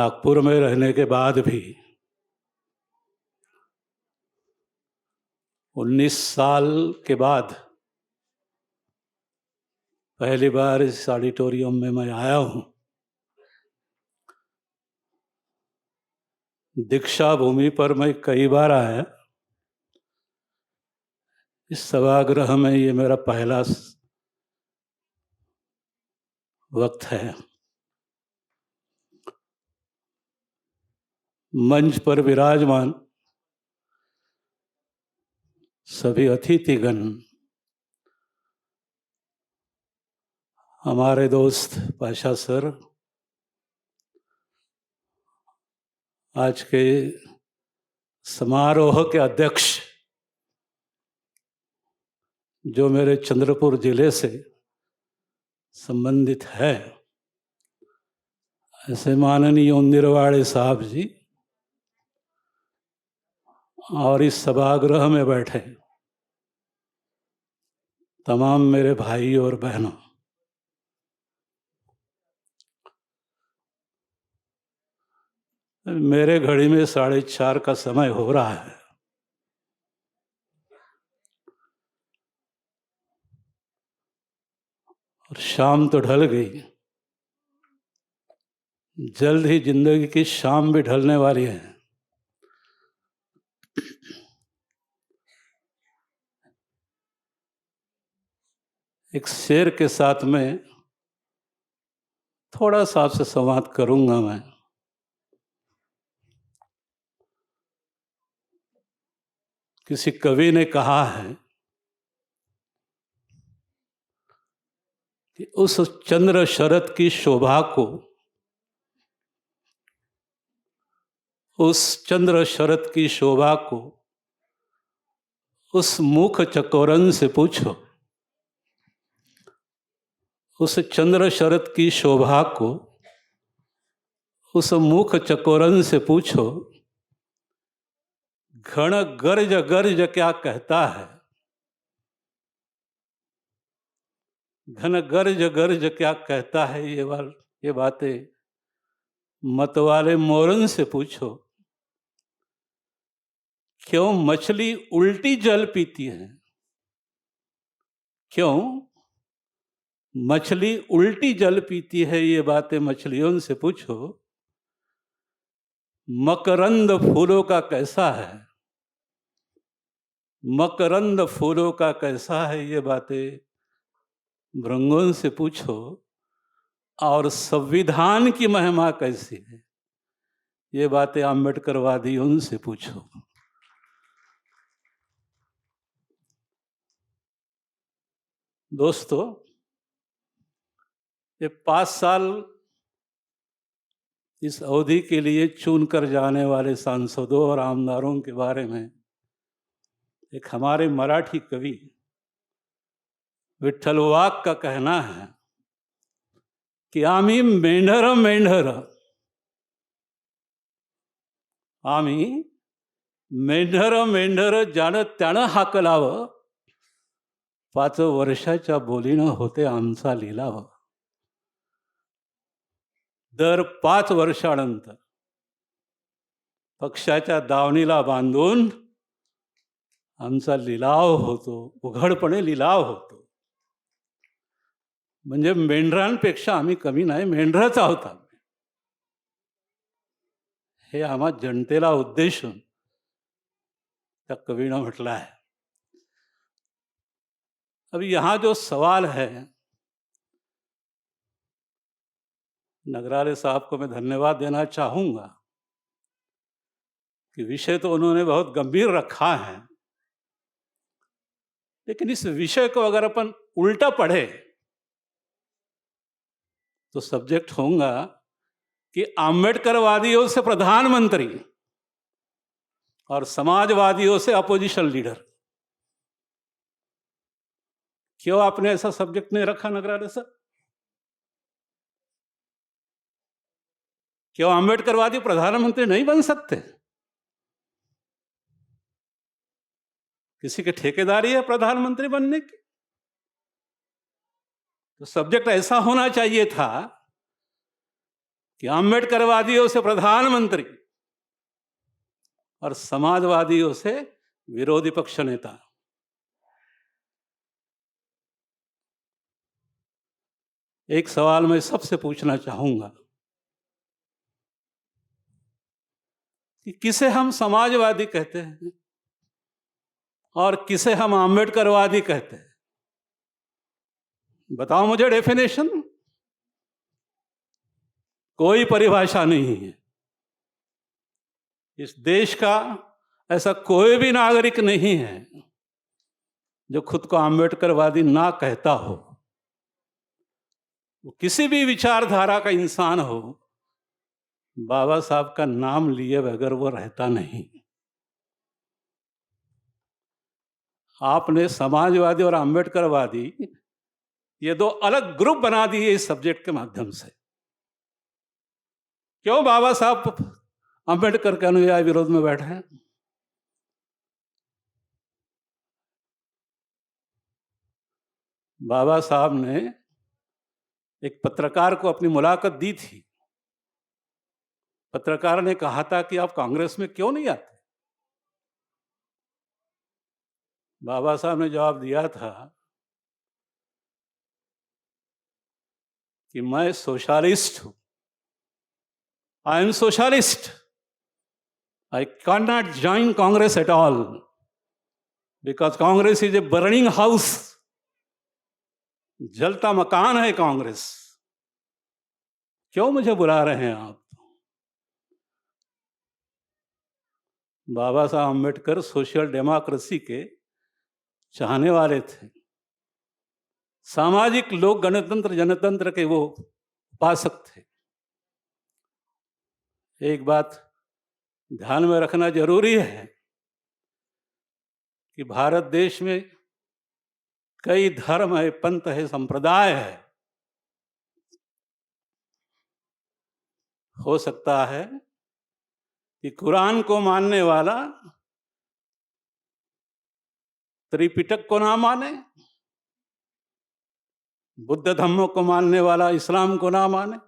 नागपुर में रहने के बाद भी 19 साल के बाद पहली बार इस ऑडिटोरियम में मैं आया हूं। दीक्षा भूमि पर मैं कई बार आया, इस सभागृह में ये मेरा पहला वक्त है। मंच पर विराजमान सभी अतिथिगण, हमारे दोस्त पाशा सर, आज के समारोह के अध्यक्ष जो मेरे चंद्रपुर जिले से संबंधित है, ऐसे माननीय उन्दिरवाड़े साहब जी, और इस सभागृह में बैठे तमाम मेरे भाई और बहनों, मेरे घड़ी में 4:30 का समय हो रहा है। और शाम तो ढल गई, जल्द ही जिंदगी की शाम भी ढलने वाली है। एक शेर के साथ में थोड़ा सा आपसे संवाद करूंगा मैं। किसी कवि ने कहा है कि उस चंद्र शरद की शोभा को, उस चंद्र शरद की शोभा को उस मुख चकोरन से पूछो, उस चंद्र शरद की शोभा को उस मुख चकोरन से पूछो, घन गर्ज गर्ज क्या कहता है, घन गर्ज गर्ज क्या कहता है। ये बातें मतवाले मोरन से पूछो, क्यों मछली उल्टी जल पीती है, क्यों मछली उल्टी जल पीती है। ये बातें मछलियों से पूछो, मकरंद फूलों का कैसा है, मकरंद फूलों का कैसा है। ये बातें भृंगों से पूछो, और संविधान की महिमा कैसी है, ये बातें अम्बेडकरवादियों से पूछो। दोस्तों, ये 5 साल इस अवधि के लिए चुनकर जाने वाले सांसदों और आमदारों के बारे में एक हमारे मराठी कवि विठ्ठल वाघ का कहना है कि आम्ही मेंढर मेंढर, आम्ही मेंढर मेंढर ज्यानं त्यानं हाकलावं, 5 वर्षाच्या बोलीनं होते आमचा लिलाव। दर 5 वर्षानंतर पक्षाच्या दावणीला बांधून आमचा लिलाव होतो, उघडपणे लिलाव होतो। म्हणजे मेंढरांपेक्षा आम्ही कमी नाही, मेंढरच आहोत आम्ही, हे आम्हा जनतेला उद्देशून त्या कवीनं म्हटलं आहे। अब यहां जो सवाल है, नगराले साहब को मैं धन्यवाद देना चाहूंगा कि विषय तो उन्होंने बहुत गंभीर रखा है, लेकिन इस विषय को अगर अपन उल्टा पढ़े तो सब्जेक्ट होगा कि आम्बेडकरवादियों से प्रधानमंत्री और समाजवादियों से अपोजिशन लीडर। क्यों आपने ऐसा सब्जेक्ट नहीं रखा नगराले सर? क्यों आम्बेडकरवादी प्रधानमंत्री नहीं बन सकते? किसी के ठेकेदारी है प्रधानमंत्री बनने की? तो सब्जेक्ट ऐसा होना चाहिए था कि अम्बेडकरवादियों से प्रधानमंत्री और समाजवादियों से विरोधी पक्ष नेता। एक सवाल मैं सबसे पूछना चाहूंगा कि किसे हम समाजवादी कहते हैं और किसे हम अम्बेडकरवादी कहते हैं? बताओ मुझे डेफिनेशन। कोई परिभाषा नहीं है। इस देश का ऐसा कोई भी नागरिक नहीं है जो खुद को अम्बेडकरवादी ना कहता हो। वो किसी भी विचारधारा का इंसान हो, बाबा साहब का नाम लिए बगैर वो रहता नहीं। आपने समाजवादी और अम्बेडकरवादी ये दो अलग ग्रुप बना दिए इस सब्जेक्ट के माध्यम से। क्यों बाबा साहब अम्बेडकर के अनुयायी विरोध में बैठे हैं? बाबा साहब ने एक पत्रकार को अपनी मुलाकात दी थी। पत्रकार ने कहा था कि आप कांग्रेस में क्यों नहीं आते? बाबा साहब ने जवाब दिया था कि मैं सोशलिस्ट हूं। I am socialist. I cannot join Congress at all because Congress is a burning house. जलता मकान है कांग्रेस। क्यों मुझे बुला रहे हैं आप? बाबा साहब अम्बेडकर सोशल डेमोक्रेसी के चाहने वाले थे। सामाजिक लोक गणतंत्र जनतंत्र के वो उपासक थे। एक बात ध्यान में रखना जरूरी है कि भारत देश में कई धर्म है, पंथ है, संप्रदाय है। हो सकता है कि कुरान को मानने वाला त्रिपिटक को ना माने, बुद्ध धम्म को मानने वाला इस्लाम को ना माने,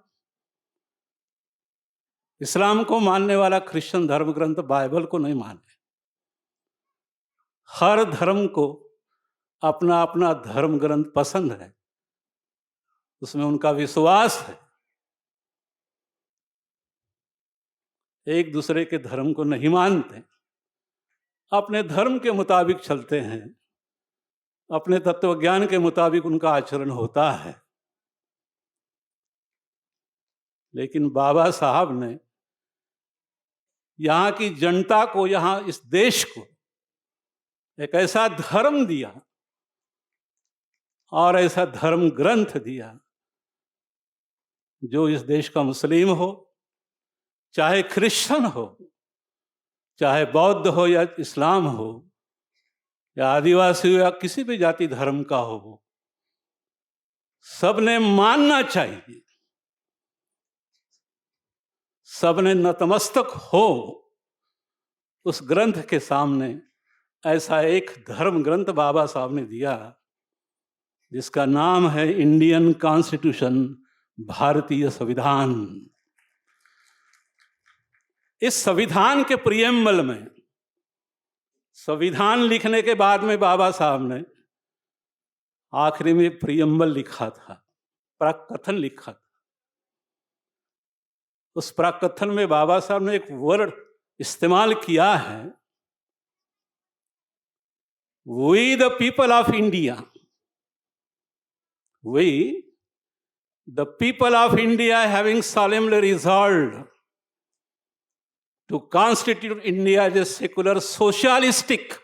इस्लाम को मानने वाला क्रिश्चियन धर्म ग्रंथ बाइबल को नहीं माने। हर धर्म को अपना अपना धर्म ग्रंथ पसंद है, उसमें उनका विश्वास है। एक दूसरे के धर्म को नहीं मानते, अपने धर्म के मुताबिक चलते हैं, अपने तत्वज्ञान के मुताबिक उनका आचरण होता है। लेकिन बाबा साहब ने यहाँ की जनता को, यहाँ इस देश को एक ऐसा धर्म दिया और ऐसा धर्म ग्रंथ दिया जो इस देश का मुस्लिम हो, चाहे क्रिश्चियन हो, चाहे बौद्ध हो या इस्लाम हो, या आदिवासी हो या किसी भी जाति धर्म का हो, सबने मानना चाहिए, सबने नतमस्तक हो उस ग्रंथ के सामने। ऐसा एक धर्म ग्रंथ बाबा साहब ने दिया जिसका नाम है इंडियन कॉन्स्टिट्यूशन, भारतीय संविधान। इस संविधान के प्रियम्बल में, संविधान लिखने के बाद में बाबा साहब ने आखिरी में प्रियम्बल लिखा था, प्राकथन लिखा था। उस प्राकथन में बाबा साहब ने एक वर्ड इस्तेमाल किया है, We the people of India, we the people of India having solemnly resolved to constitute India as a secular, socialistic,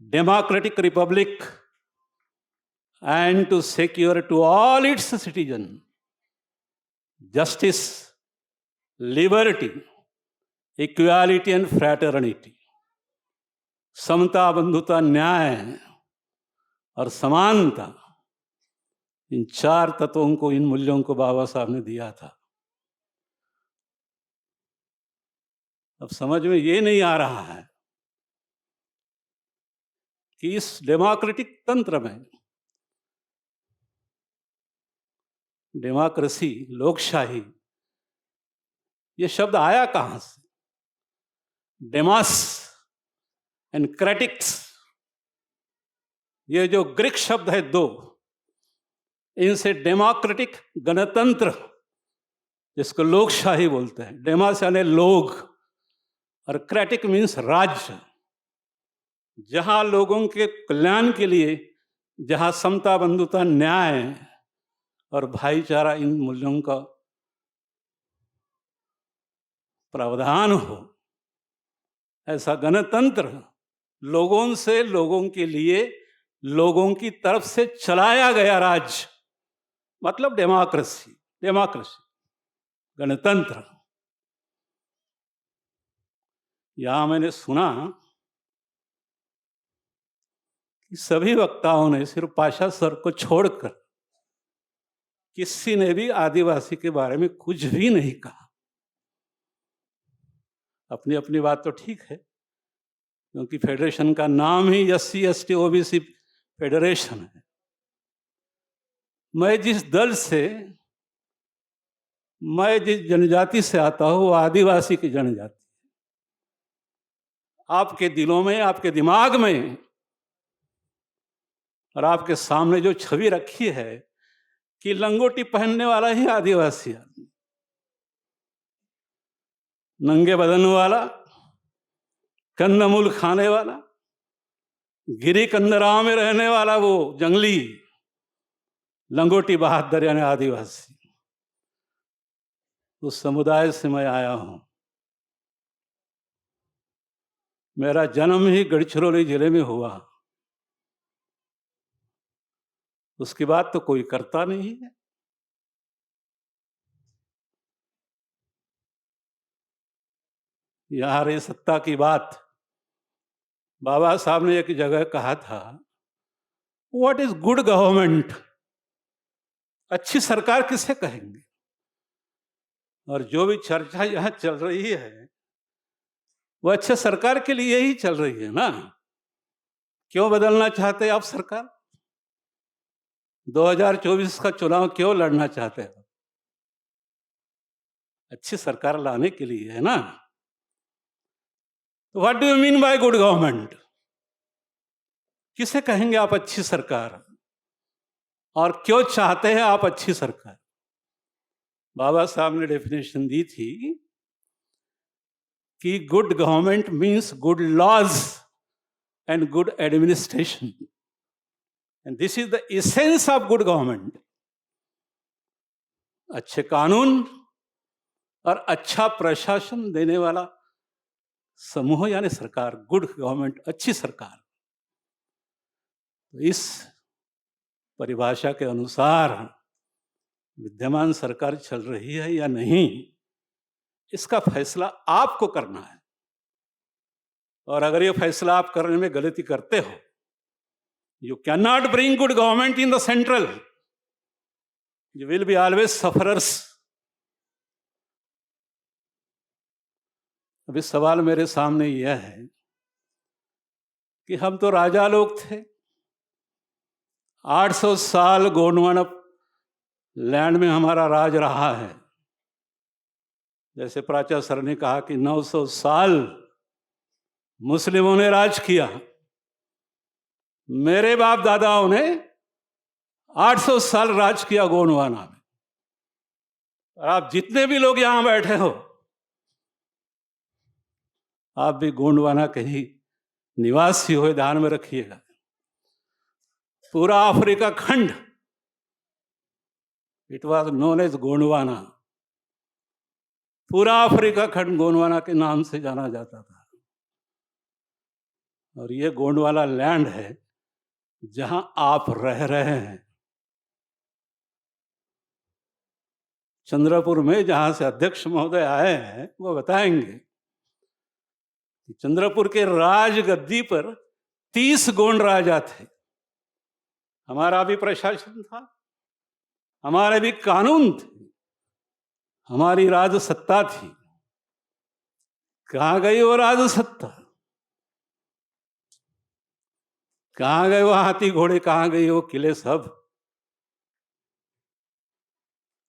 democratic republic and to secure to all its citizens justice, liberty, equality and fraternity, समता, बंधुता, न्याय और समानता, इन चार तत्वों को, इन मूल्यों को बाबा साहब ने दिया था। अब समझ में ये नहीं आ रहा है कि इस डेमोक्रेटिक तंत्र में, डेमोक्रेसी, लोकशाही ये शब्द आया कहां से? डेमास एंड क्रेटिक्स, ये जो ग्रीक शब्द है दो, इनसे डेमोक्रेटिक गणतंत्र, जिसको लोकशाही बोलते हैं, डेमास यानी लोग, और क्रेटिक मीन्स राज्य, जहां लोगों के कल्याण के लिए, जहां समता, बंधुता, न्याय और भाईचारा इन मूल्यों का प्रावधान हो, ऐसा गणतंत्र, लोगों से, लोगों के लिए, लोगों की तरफ से चलाया गया राज्य, मतलब डेमोक्रेसी, गणतंत्र। यहां मैंने सुना कि सभी वक्ताओं ने, सिर्फ पाशा सर को छोड़कर, किसी ने भी आदिवासी के बारे में कुछ भी नहीं कहा। अपनी अपनी बात तो ठीक है, क्योंकि फेडरेशन का नाम ही SC ST OBC फेडरेशन है। मैं जिस दल से, मैं जिस जनजाति से आता हूं, वो आदिवासी की जनजाति। आपके दिलों में, आपके दिमाग में और आपके सामने जो छवि रखी है कि लंगोटी पहनने वाला ही आदिवासी आदमी, नंगे बदन वाला, कंदमूल खाने वाला, गिरी कंदराओं में रहने वाला, वो जंगली लंगोटी बहादुर यानी आदिवासी, उस समुदाय से मैं आया हूं। मेरा जन्म ही गढ़चिरौली जिले में हुआ, उसकी बात तो कोई करता नहीं है। यहां रही सत्ता की बात, बाबा साहब ने एक जगह कहा था, व्हाट इज गुड गवर्नमेंट, अच्छी सरकार किसे कहेंगे? और जो भी चर्चा यहां चल रही है, वो अच्छे सरकार के लिए ही चल रही है ना। क्यों बदलना चाहते हैं आप सरकार? 2024 का चुनाव क्यों लड़ना चाहते हैं? अच्छी सरकार लाने के लिए है ना। तो what do you mean by good government? किसे कहेंगे आप अच्छी सरकार, और क्यों चाहते हैं आप अच्छी सरकार? बाबा साहब ने डेफिनेशन दी थी कि good government means good laws and good administration, and this is the essence of good government. अच्छे कानून और अच्छा प्रशासन देने वाला समूह यानी सरकार, गुड गवर्नमेंट, अच्छी सरकार। तो इस परिभाषा के अनुसार विद्यमान सरकार चल रही है या नहीं, इसका फैसला आपको करना है। और अगर ये फैसला आप करने में गलती करते हो, you can not bring good government in the central, you will be always sufferers. अभी सवाल मेरे सामने यह है कि हम तो राजा लोग थे, 800 साल गोंडवाना लैंड में हमारा राज रहा है। जैसे प्राचा सर ने कहा कि 900 साल मुस्लिमों ने राज किया, मेरे बाप दादाओं ने 800 साल राज किया गोंडवाना में। और आप जितने भी लोग यहां बैठे हो, आप भी गोंडवाना के ही निवासी हो, ध्यान में रखिएगा। पूरा अफ्रीका खंड, it was known as Gondwana, पूरा अफ्रीका खंड गोंडवाना के नाम से जाना जाता था। और ये गोंडवाना लैंड है जहां आप रह रहे हैं। चंद्रपुर में जहां से अध्यक्ष महोदय आए हैं, वो बताएंगे कि चंद्रपुर के राजगद्दी पर 30 गोंड राजा थे। हमारा भी प्रशासन था, हमारे भी कानून थे, हमारी राजसत्ता थी। कहां गई वो राजसत्ता? कहां गए वो हाथी घोड़े? कहां गए वो किले? सब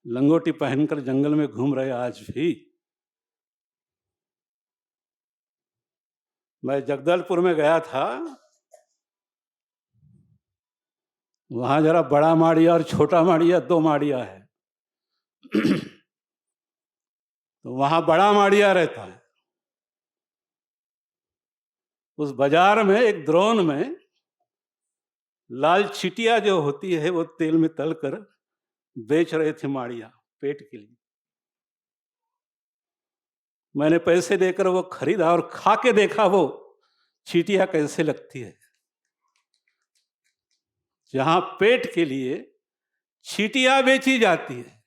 लंगोटी पहनकर जंगल में घूम रहे आज भी। मैं जगदलपुर में गया था, वहां जरा बड़ा माड़िया और छोटा माड़िया 2 माड़िया है। तो वहां बड़ा माड़िया रहता है। उस बाजार में एक द्रोण में लाल चिटिया जो होती है वो तेल में तलकर बेच रहे थे माड़िया पेट के लिए। मैंने पैसे देकर वो खरीदा और खा के देखा वो चीटियां कैसे लगती है। जहां पेट के लिए चीटियां बेची जाती है,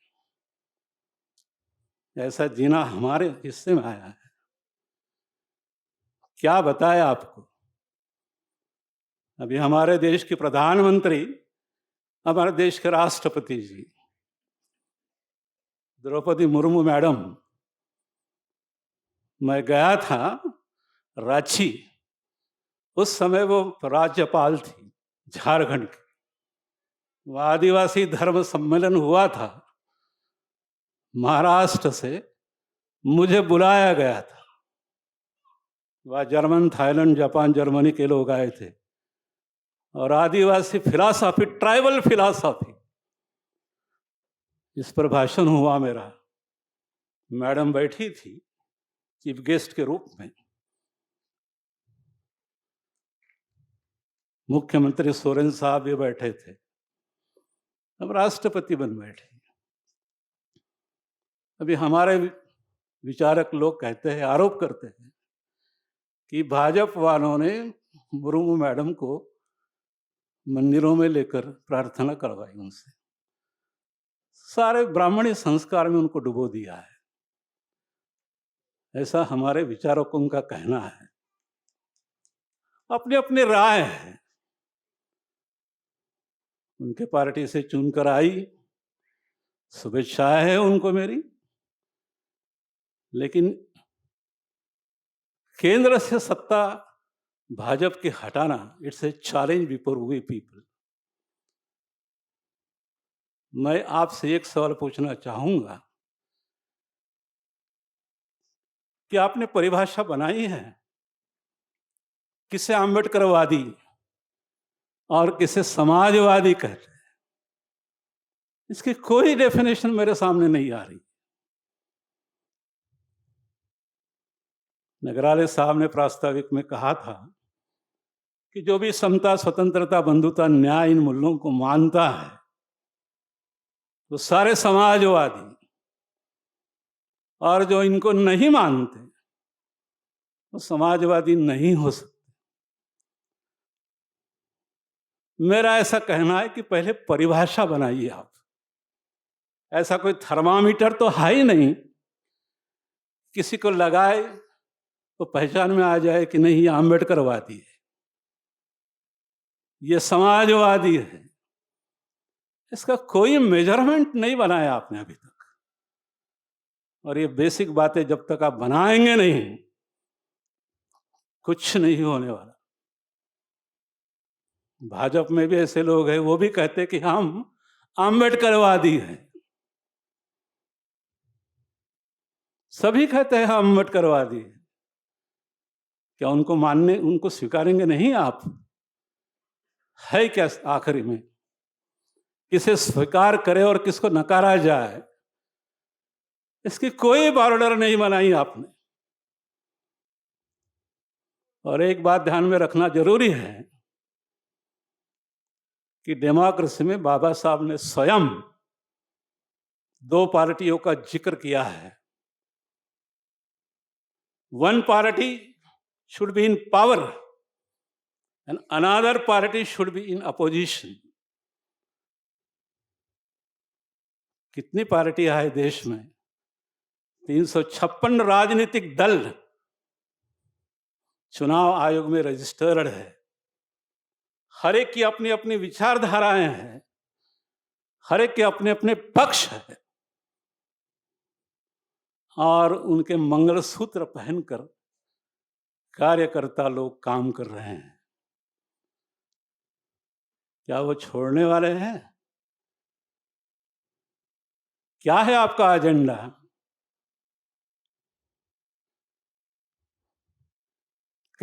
ऐसा जीना हमारे हिस्से में आया है। क्या बताएं आपको। अभी हमारे देश के प्रधानमंत्री, हमारे देश के राष्ट्रपति जी द्रौपदी मुर्मू मैडम, मैं गया था रांची, उस समय वो राज्यपाल थी झारखंड की। वो आदिवासी धर्म सम्मेलन हुआ था, महाराष्ट्र से मुझे बुलाया गया था। वह जर्मन, थाईलैंड, जापान, जर्मनी के लोग आए थे और आदिवासी फिलॉसफी, ट्राइबल फिलॉसफी, इस पर भाषण हुआ मेरा। मैडम बैठी थी चीफ गेस्ट के रूप में, मुख्यमंत्री सोरेन साहब भी बैठे थे, अब राष्ट्रपति बन बैठे। अभी हमारे विचारक लोग कहते हैं, आरोप करते हैं कि भाजपा वालों ने मुर्मू मैडम को मंदिरों में लेकर प्रार्थना करवाई, उनसे सारे ब्राह्मणी संस्कार में उनको डुबो दिया है, ऐसा हमारे विचारकों का कहना है। अपने अपने राय है, उनके पार्टी से चुनकर आई, शुभेच्छाएं हैं उनको मेरी, लेकिन केंद्र से सत्ता भाजपा के हटाना, it's a challenge before we people. मैं आपसे एक सवाल पूछना चाहूंगा कि आपने परिभाषा बनाई है, किसे आंबेडकरवादी और किसे समाजवादी कहते हैं, इसकी कोई डेफिनेशन मेरे सामने नहीं आ रही। नगराले साहब ने प्रास्ताविक में कहा था कि जो भी समता, स्वतंत्रता, बंधुता, न्याय इन मूल्यों को मानता है वो सारे समाजवादी, और जो इनको नहीं मानते वो समाजवादी नहीं हो सकते। मेरा ऐसा कहना है कि पहले परिभाषा बनाइए आप। ऐसा कोई थर्मामीटर तो है ही नहीं, किसी को लगाए तो पहचान में आ जाए कि नहीं ये आंबेडकरवादी है, ये समाजवादी है। इसका कोई मेजरमेंट नहीं बनाया आपने अभी तक, और ये बेसिक बातें जब तक आप बनाएंगे नहीं, कुछ नहीं होने वाला। भाजपा में भी ऐसे लोग हैं, वो भी कहते हैं कि हम आंबेडकरवादी हैं। सभी कहते हैं हम आंबेडकरवादी हैं। क्या उनको मानने, उनको स्वीकारेंगे नहीं आप? है क्या आखिरी में? किसे स्वीकार करे और किसको नकारा जाए, इसकी कोई बॉर्डर नहीं बनाई आपने। और एक बात ध्यान में रखना जरूरी है कि डेमोक्रेसी में बाबा साहब ने स्वयं 2 पार्टियों का जिक्र किया है। One party should be in power and another party should be in opposition. कितनी पार्टियां है देश में? 356 राजनीतिक दल चुनाव आयोग में रजिस्टर्ड है। हर एक की अपनी अपनी विचारधाराएं हैं, हर एक के अपने अपने पक्ष है, और उनके मंगलसूत्र पहनकर कार्यकर्ता लोग काम कर रहे हैं। क्या वो छोड़ने वाले हैं? क्या है आपका एजेंडा?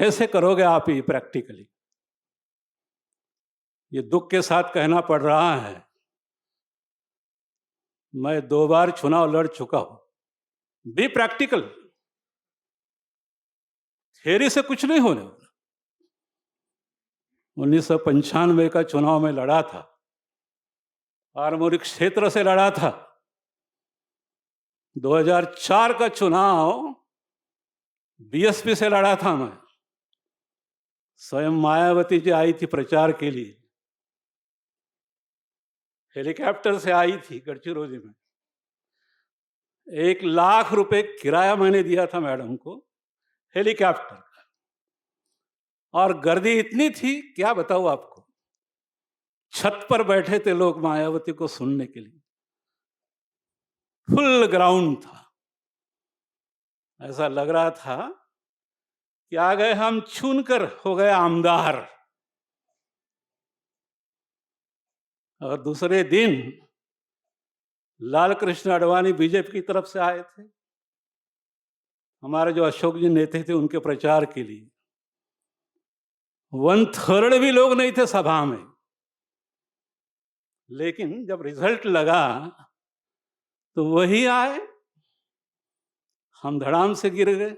कैसे करोगे आप ही प्रैक्टिकली? ये दुख के साथ कहना पड़ रहा है, मैं 2 बार चुनाव लड़ चुका हूं। Be practical. थ्योरी से कुछ नहीं होने वाला। 1995 का चुनाव में लड़ा था, आरमोरी क्षेत्र से लड़ा था। 2004 का चुनाव बीएसपी से लड़ा था मैं। स्वयं मायावती जी आई थी प्रचार के लिए, हेलीकॉप्टर से आई थी गढ़चिरौली में। 1 लाख रुपए किराया मैंने दिया था मैडम को हेलीकॉप्टर का, और गर्दी इतनी थी क्या बताऊं आपको। छत पर बैठे थे लोग मायावती को सुनने के लिए, फुल ग्राउंड था। ऐसा लग रहा था कि आ गए हम चुनकर हो गए आमदार। और दूसरे दिन लाल कृष्ण आडवाणी बीजेपी की तरफ से आए थे, हमारे जो अशोक जी नेता थे उनके प्रचार के लिए। 1/3 भी लोग नहीं थे सभा में, लेकिन जब रिजल्ट लगा तो वही आए, हम धड़ाम से गिर गए।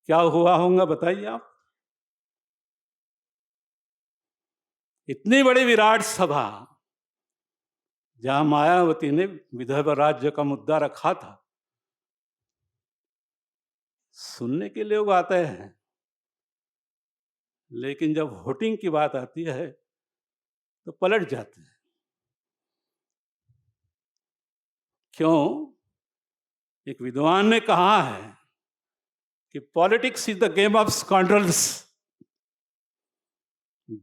क्या हुआ होगा बताइए आप? इतनी बड़ी विराट सभा जहां मायावती ने विदर्भ राज्य का मुद्दा रखा था, सुनने के लिए लोग आते हैं, लेकिन जब वोटिंग की बात आती है तो पलट जाते हैं। क्यों? एक विद्वान ने कहा है कि politics is the game of scoundrels.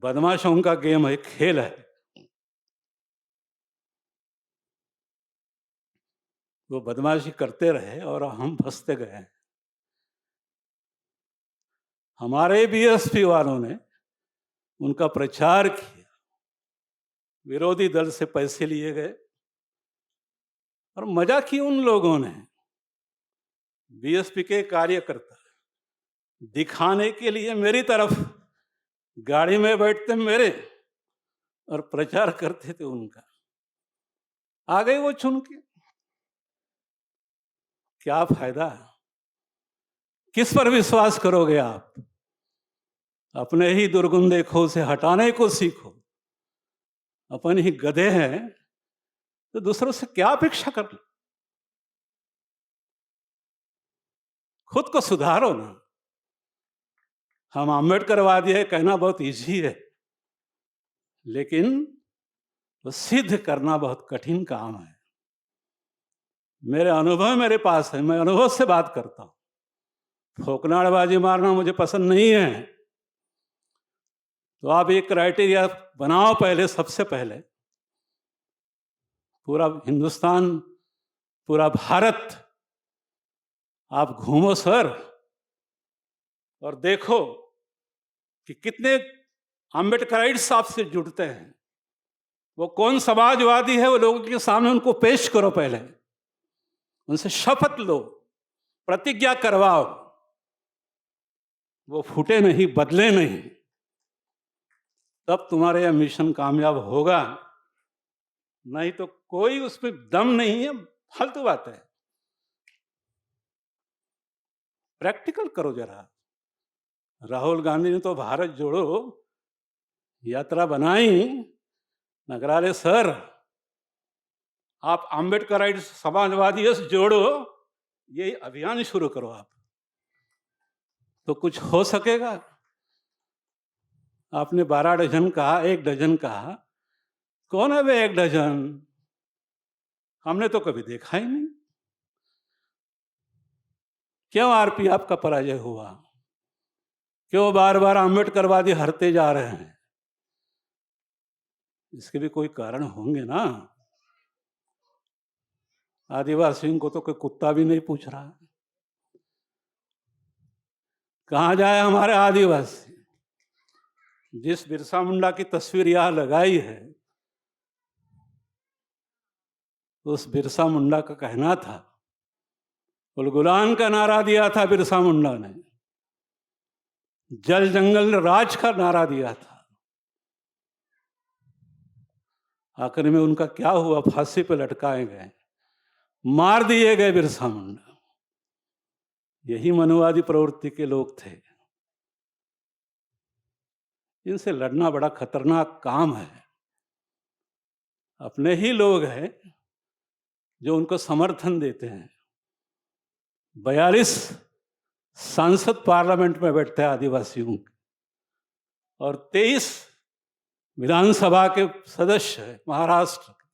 बदमाशों का गेम है, खेल है। वो बदमाशी करते रहे और हम फंसते गए। हमारे बीएसपी वालों ने उनका प्रचार किया, विरोधी दल से पैसे लिए गए और मजा की उन लोगों ने। बीएसपी के कार्यकर्ता दिखाने के लिए मेरी तरफ गाड़ी में बैठते मेरे और प्रचार करते थे उनका। आ गए वो चुन के, क्या फायदा? किस पर विश्वास करोगे आप? अपने ही दुर्गुण खो से हटाने को सीखो। अपन ही गधे हैं तो दूसरों से क्या अपेक्षा कर लो? खुद को सुधारो ना। हम अम्बेडकरवादी है कहना बहुत इजी है, लेकिन वो सिद्ध करना बहुत कठिन काम है। मेरे अनुभव मेरे पास है, मैं अनुभव से बात करता हूं। फोकनाड़बाजी मारना मुझे पसंद नहीं है। तो आप एक क्राइटेरिया बनाओ पहले, सबसे पहले पूरा हिंदुस्तान, पूरा भारत आप घूमो सर, और देखो कि कितने अम्बेडकराइट्स आपसे जुड़ते हैं। वो कौन समाजवादी है, वो लोगों के सामने उनको पेश करो, पहले उनसे शपथ लो, प्रतिज्ञा करवाओ। वो फूटे नहीं, बदले नहीं, तब तुम्हारे यह मिशन कामयाब होगा। नहीं तो कोई उसमें दम नहीं है, फालतू बात है। प्रैक्टिकल करो जरा। राहुल गांधी ने तो भारत जोड़ो यात्रा बनाई। नगराले सर, आप अम्बेडकराइट समाजवादी जोड़ो, ये अभियान शुरू करो आप, तो कुछ हो सकेगा। आपने 12 डजन कहा, 1 डजन कहा, कौन है वे 1 डजन? हमने तो कभी देखा ही नहीं। क्यों आरपी आपका पराजय हुआ? क्यों बार बार अम्बेडकरवादी हरते जा रहे हैं? इसके भी कोई कारण होंगे ना। आदिवासियों को तो कोई कुत्ता भी नहीं पूछ रहा। कहाँ जाए हमारे आदिवासी? जिस बिरसा मुंडा की तस्वीर यहां लगाई है, उस बिरसा मुंडा का कहना था, उलगुलान का नारा दिया था बिरसा मुंडा ने, जल जंगल ने राज का नारा दिया था। आखिर में उनका क्या हुआ? फांसी पे लटकाए गए, मार दिए गए बिरसा मुंडा। यही मनुवादी प्रवृत्ति के लोग थे। इनसे लड़ना बड़ा खतरनाक काम है। अपने ही लोग हैं जो उनको समर्थन देते हैं। 42 सांसद पार्लियामेंट में बैठते हैं आदिवासियों के, और 23 विधानसभा के सदस्य हैं महाराष्ट्र के।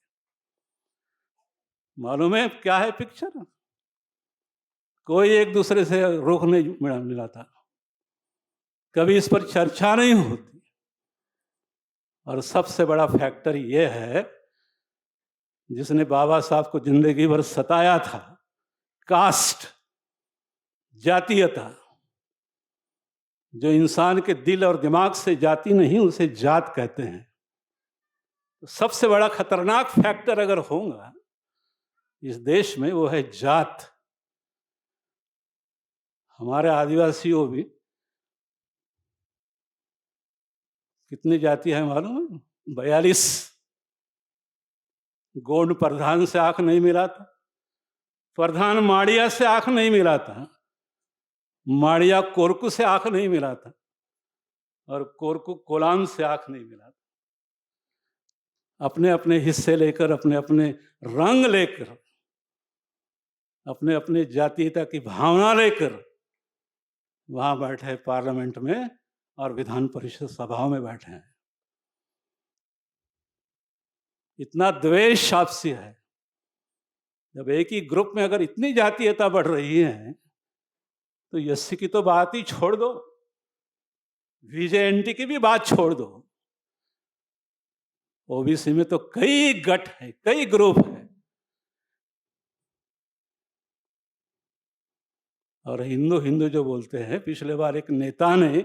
मालूम है क्या है पिक्चर? कोई एक दूसरे से रोक नहीं मिला था, कभी इस पर चर्चा नहीं होती। और सबसे बड़ा फैक्टर यह है, जिसने बाबा साहब को जिंदगी भर सताया था, कास्ट, जातीयता। जो इंसान के दिल और दिमाग से जाति नहीं, उसे जात कहते हैं। तो सबसे बड़ा खतरनाक फैक्टर अगर होगा इस देश में, वो है जात। हमारे आदिवासियों भी कितनी जाति है मालूम है? 42। गोंड प्रधान से आंख नहीं मिला था, प्रधान माड़िया से आंख नहीं मिला था, माड़िया कोरकू से आंख नहीं मिला था, और कोरकू कोलाम से आंख नहीं मिला था। अपने अपने हिस्से लेकर, अपने अपने रंग लेकर, अपने अपने जातीयता की भावना लेकर वहां बैठे हैं पार्लियामेंट में और विधान परिषद सभाओं में बैठे हैं। इतना द्वेष आपसी है। जब एक ही ग्रुप में अगर इतनी जातीयता बढ़ रही है, तो एससी की तो बात ही छोड़ दो, VJNT की भी बात छोड़ दो। ओबीसी में तो कई गट है, कई ग्रुप है। और हिंदू हिंदू जो बोलते हैं, पिछले बार एक नेता ने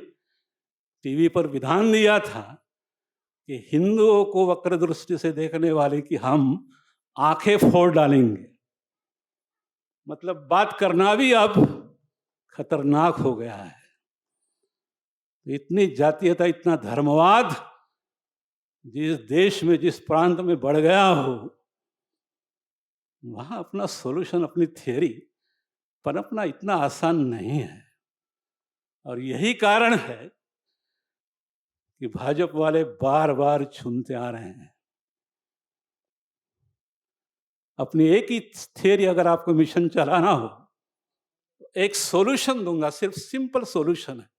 टीवी पर विधान दिया था कि हिंदुओं को वक्र दृष्टि से देखने वाले की हम आंखें फोड़ डालेंगे। मतलब बात करना भी अब खतरनाक हो गया है। इतनी जातीयता, इतना धर्मवाद जिस देश में, जिस प्रांत में बढ़ गया हो, वहां अपना सॉल्यूशन, अपनी थियरी पनपना इतना आसान नहीं है। और यही कारण है कि भाजपा वाले बार बार चुनते आ रहे हैं। अपनी एक ही थियरी अगर आपको मिशन चलाना हो, तो एक सॉल्यूशन दूंगा, सिर्फ सिंपल सॉल्यूशन है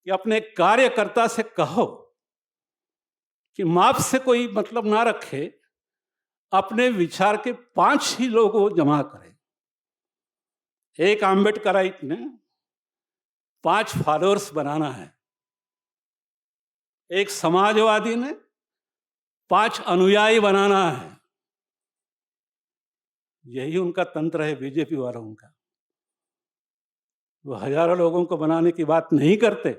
कि अपने कार्यकर्ता से कहो कि माप से कोई मतलब ना रखे, अपने विचार के 5 ही लोग वो जमा करें। एक आम्बेडकराइट ने 5 फॉलोअर्स बनाना है, एक समाजवादी ने 5 अनुयायी बनाना है। यही उनका तंत्र है बीजेपी वालों का। वो हजारों लोगों को बनाने की बात नहीं करते।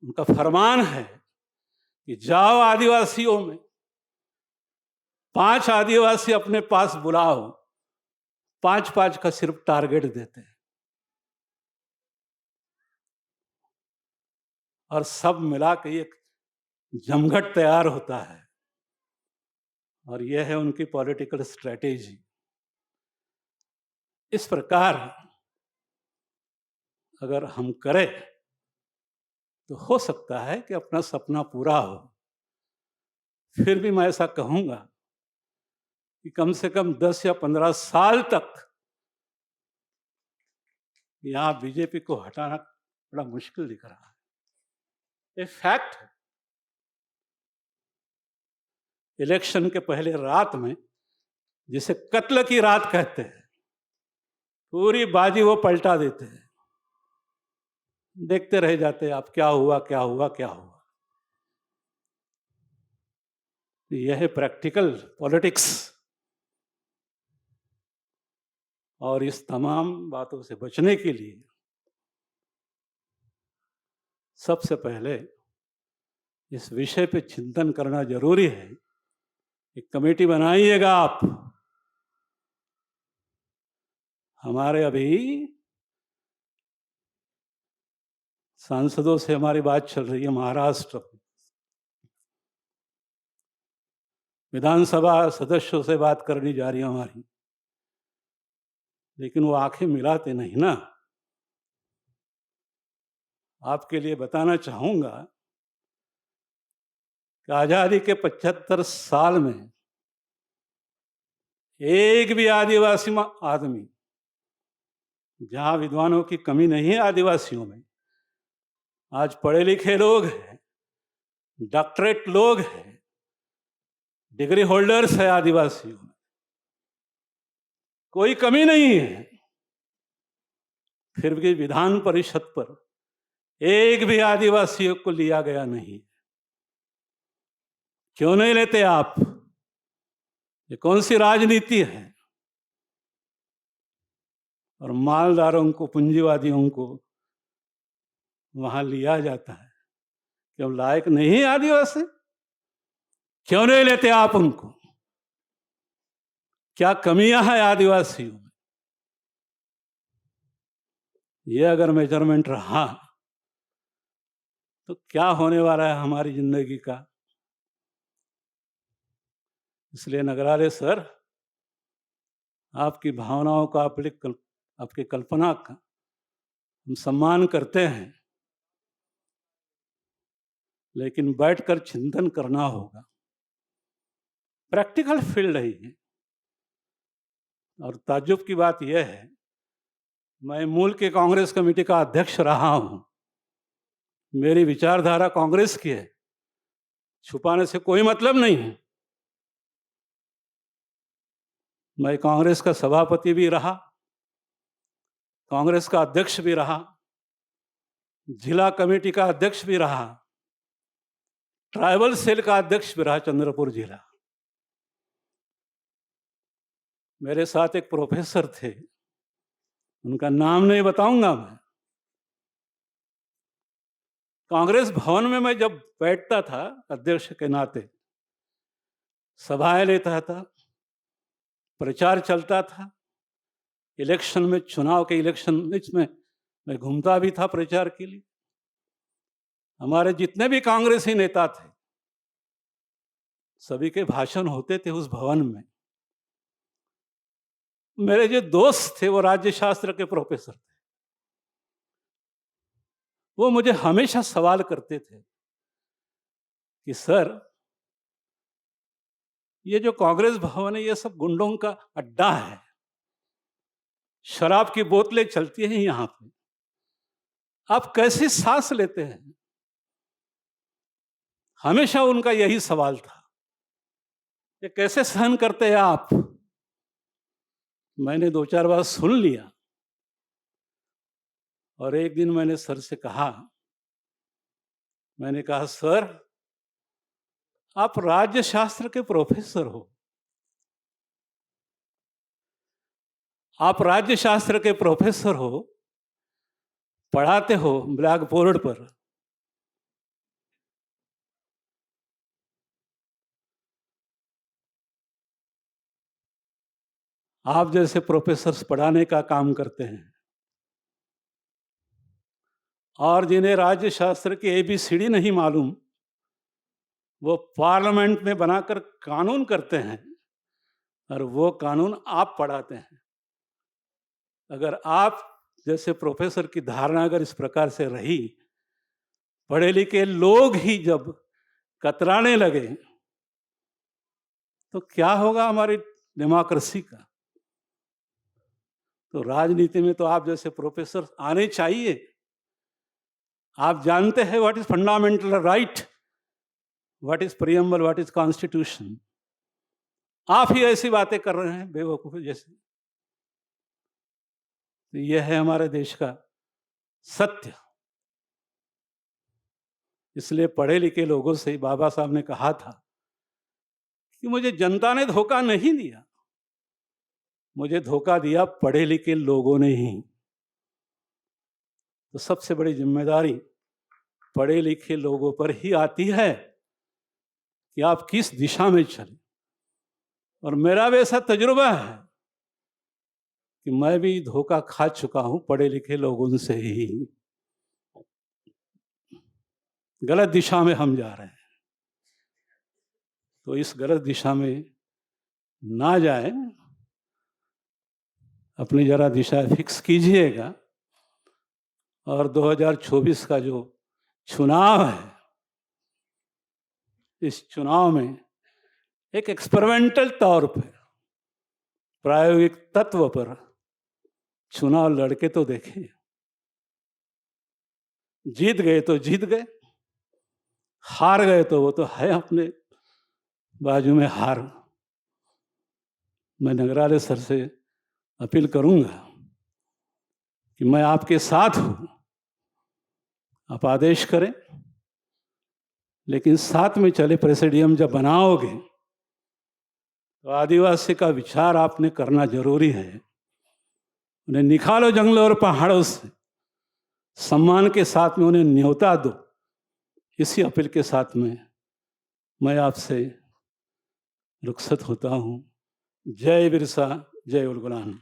उनका फरमान है कि जाओ आदिवासियों में, 5 आदिवासी अपने पास बुलाओ, 5-5 का सिर्फ टारगेट देते हैं, और सब मिला के एक जमघट तैयार होता है। और यह है उनकी पॉलिटिकल स्ट्रेटेजी। इस प्रकार अगर हम करें तो हो सकता है कि अपना सपना पूरा हो। फिर भी मैं ऐसा कहूंगा कि कम से कम 10 या 15 साल तक यहां बीजेपी को हटाना बड़ा मुश्किल दिख रहा है। ये फैक्ट है। इलेक्शन के पहले रात में, जिसे कत्ल की रात कहते हैं, पूरी बाजी वो पलटा देते हैं। देखते रह जाते हैं आप, क्या हुआ क्या हुआ क्या हुआ। यह है प्रैक्टिकल पॉलिटिक्स। और इस तमाम बातों से बचने के लिए सबसे पहले इस विषय पे चिंतन करना जरूरी है। एक कमेटी बनाइएगा आप। हमारे अभी सांसदों से हमारी बात चल रही है महाराष्ट्र में, विधानसभा सदस्यों से बात करनी जा रही है हमारी, लेकिन वो आंखें मिलाते नहीं ना। आपके लिए बताना चाहूंगा कि आजादी के 75 साल में एक भी आदिवासी आदमी, जहां विद्वानों की कमी नहीं है आदिवासियों में, आज पढ़े लिखे लोग हैं, डॉक्टरेट लोग हैं, डिग्री होल्डर्स है आदिवासियों में, कोई कमी नहीं है, फिर भी विधान परिषद पर एक भी आदिवासियों को लिया गया नहीं। क्यों नहीं लेते आप? ये कौन सी राजनीति है? और मालदारों को, पूंजीवादियों को वहां लिया जाता है। क्यों लायक नहीं आदिवासी? क्यों नहीं लेते आप उनको? क्या कमियां हैं आदिवासियों में? ये अगर मेजरमेंट रहा तो क्या होने वाला है हमारी जिंदगी का? इसलिए नगराले सर, आपकी भावनाओं का, आपकी कल्पना का हम सम्मान करते हैं, लेकिन बैठकर चिंतन करना होगा। प्रैक्टिकल फील्ड है। और ताज्जुब की बात यह है, मैं मूल के कांग्रेस कमेटी का अध्यक्ष रहा हूं, मेरी विचारधारा कांग्रेस की है, छुपाने से कोई मतलब नहीं है। मैं कांग्रेस का सभापति भी रहा, कांग्रेस का अध्यक्ष भी रहा, जिला कमेटी का अध्यक्ष भी रहा, ट्राइबल सेल का अध्यक्ष भी रहा चंद्रपुर जिला। मेरे साथ एक प्रोफेसर थे, उनका नाम नहीं बताऊंगा मैं। कांग्रेस भवन में मैं जब बैठता था अध्यक्ष के नाते, सभाएं लेता था, प्रचार चलता था, इलेक्शन में, चुनाव के इलेक्शन में मैं घूमता भी था प्रचार के लिए। हमारे जितने भी कांग्रेसी नेता थे, सभी के भाषण होते थे उस भवन में। मेरे जो दोस्त थे वो राज्य शास्त्र के प्रोफेसर थे, वो मुझे हमेशा सवाल करते थे कि सर, ये जो कांग्रेस भवन है ये सब गुंडों का अड्डा है, शराब की बोतलें चलती हैं यहां पे, आप कैसे सांस लेते हैं? हमेशा उनका यही सवाल था, ये कैसे सहन करते हैं आप? मैंने 2-4 बार सुन लिया, और एक दिन मैंने सर से कहा, मैंने कहा सर, आप राज्य शास्त्र के प्रोफेसर हो, आप राज्य शास्त्र के प्रोफेसर हो, पढ़ाते हो ब्लैक बोर्ड पर, आप जैसे प्रोफेसर्स पढ़ाने का काम करते हैं, और जिन्हें राज्य शास्त्र की ABCD नहीं मालूम, वो पार्लियामेंट में बनाकर कानून करते हैं, और वो कानून आप पढ़ाते हैं। अगर आप जैसे प्रोफेसर की धारणा अगर इस प्रकार से रही, पढ़े लिखे लोग ही जब कतराने लगे, तो क्या होगा हमारी डेमोक्रेसी का? तो राजनीति में तो आप जैसे प्रोफेसर आने चाहिए। आप जानते हैं what is fundamental right, what is preamble, what is constitution. आप ही ऐसी बातें कर रहे हैं बेवकूफ जैसे। तो यह है हमारे देश का सत्य। इसलिए पढ़े लिखे लोगों से बाबा साहब ने कहा था कि मुझे जनता ने धोखा नहीं दिया, मुझे धोखा दिया पढ़े लिखे लोगों ने ही। तो सबसे बड़ी जिम्मेदारी पढ़े लिखे लोगों पर ही आती है कि आप किस दिशा में चलें। और मेरा भी ऐसा तजुर्बा है कि मैं भी धोखा खा चुका हूं पढ़े लिखे लोगों से ही। गलत दिशा में हम जा रहे हैं, तो इस गलत दिशा में ना जाए, अपनी जरा दिशा फिक्स कीजिएगा। और 2024 का जो चुनाव है, इस चुनाव में एक एक्सपेरिमेंटल तौर पर, प्रायोगिक तत्व पर चुनाव लड़के तो देखें। जीत गए तो जीत गए, हार गए तो वो तो है अपने बाजू में हार। मैं नगराले सर से अपील करूंगा कि मैं आपके साथ हूं, आप आदेश करें, लेकिन साथ में चले प्रेसिडियम जब बनाओगे तो आदिवासी का विचार आपने करना जरूरी है। उन्हें निकालो जंगलों और पहाड़ों से, सम्मान के साथ में उन्हें न्योता दो। इसी अपील के साथ में मैं आपसे रुखसत होता हूँ। जय बिरसा, जय उलगुलान।